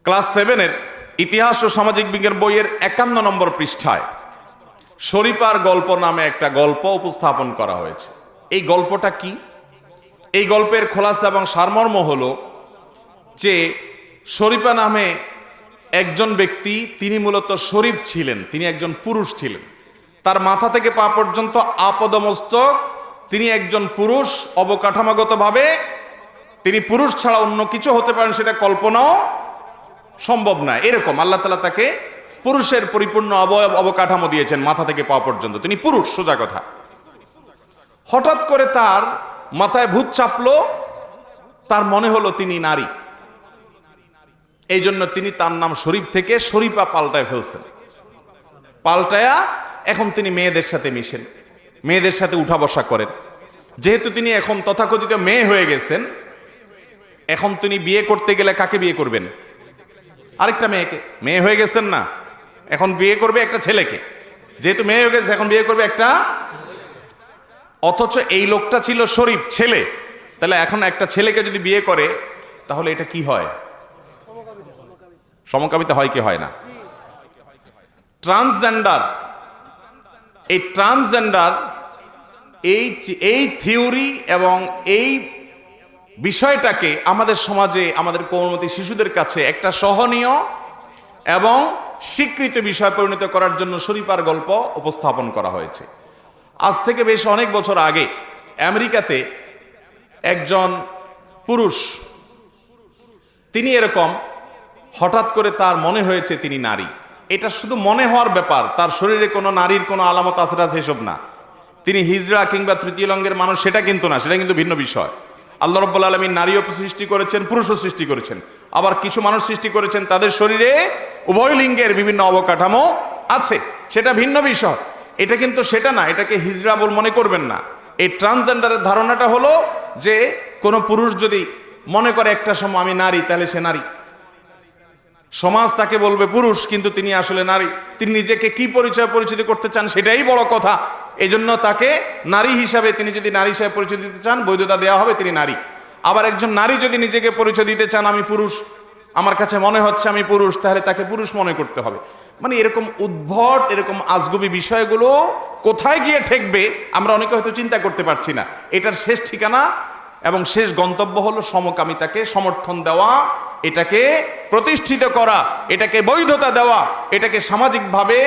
Class 7-এর ইতিহাস ও সামাজিক বিজ্ঞান বইয়ের 51 নম্বর পৃষ্ঠায় শরীফার গল্প নামে একটা গল্প উপস্থাপন করা হয়েছে। এই গল্পটা কি? এই গল্পের খোলাসা এবং সারমর্ম হলো যে শরীফা নামে একজন ব্যক্তি, তিনি মূলত শরীফ ছিলেন, তিনি একজন পুরুষ ছিলেন। তার মাথা থেকে পা পর্যন্ত আপদমস্তক তিনি একজন পুরুষ। অবকাঠামোগতভাবে তিনি পুরুষ ছাড়া অন্য কিছু হতে পারেন সেটা কল্পনাও সম্ভব না। এরকম আল্লাহ তাআলা তাকে পুরুষের পরিপূর্ণ অবকাঠামো দিয়েছেন, মাথা থেকে পা পর্যন্ত তিনি পুরুষ, সোজা কথা। হঠাৎ করে তার মাথায় ভূত চাপলো, তার মনে হলো তিনি নারী। এই জন্য তিনি তার নাম শরীফ থেকে শরীফা পাল্টায় ফেলছেন। পাল্টায়া এখন তিনি মেয়েদের সাথে মিশেন, মেয়েদের সাথে উঠা বসা করেন। যেহেতু তিনি এখন তথাকথিত মেয়ে হয়ে গেছেন, এখন তিনি বিয়ে করতে গেলে কাকে বিয়ে করবেন? আরেকটা মেয়েকে। মেয়ে হয়ে গেছেন না, এখন বিয়ে করবে একটা ছেলেকে। যেহেতু মেয়ে হয়ে গেছে, এখন বিয়ে করবে একটা। অথচ এই লোকটা ছিল শরীফ, ছেলে। তাহলে এখন একটা ছেলেকে যদি বিয়ে করে তাহলে এটা কি হয়? সমকামিতা হয় কি হয় না? ট্রান্সজেন্ডার, এই ট্রান্সজেন্ডার এই থিওরি এবং এই বিষয়টাকে আমাদের সমাজে, আমাদের কোমলমতি শিশুদের কাছে একটা সহনীয় এবং স্বীকৃত বিষয় পরিণত করার জন্য শরীফার গল্প উপস্থাপন করা হয়েছে। আজ থেকে বেশ অনেক বছর আগে আমেরিকাতে একজন পুরুষ, তিনি এরকম হঠাৎ করে তার মনে হয়েছে তিনি নারী। এটা শুধু মনে হওয়ার ব্যাপার, তার শরীরে কোনো নারীর কোনো আলামত আছে সেসব না। তিনি হিজড়া কিংবা তৃতীয় লিঙ্গের মানুষ সেটা কিন্তু না, সেটা কিন্তু ভিন্ন বিষয়। আল্লাহ রাব্বুল আলামিন নারীও সৃষ্টি করেছেন, পুরুষও সৃষ্টি করেছেন। আবার কিছু মানুষ সৃষ্টি করেছেন তাদের শরীরে উভয় লিঙ্গের বিভিন্ন অবকাঠামো আছে, সেটা ভিন্ন বিষয়। এটা কিন্তু সেটা না, এটাকে হিজড়া বল মনে করবেন না। এই ট্রান্সজেন্ডারের ধারণাটা হলো যে কোনো পুরুষ যদি মনে করে একটা সময় আমি নারী, তাহলে সে নারী। সমাজ তাকে বলবে পুরুষ, কিন্তু তিনি আসলে নারী। তিনি নিজেকে কি পরিচিত করতে চান সেটাই বড় কথা। এই জন্য তাকে নারী হিসাবে, তিনি যদি নারী হিসাবে পরিচয় দিতে চান বৈধতা দেওয়া হবে, তিনি নারী। আবার একজন নারী যদি নিজেকে পরিচয় দিতে চান আমি পুরুষ, আমার কাছে মনে হচ্ছে আমি পুরুষ, তাহলে তাকে পুরুষ মনে করতে হবে। মানে এরকম উদ্ভট, এরকম আজগুবি বিষয়গুলো কোথায় গিয়ে ঠেকবে আমরা অনেকে হয়তো চিন্তা করতে পারছি না। এটার শেষ ঠিকানা এবং শেষ গন্তব্য হলো সমকামিতাকে সমর্থন দেওয়া, এটাকে প্রতিষ্ঠিত করা, এটাকে বৈধতা দেওয়া, এটাকে সামাজিকভাবে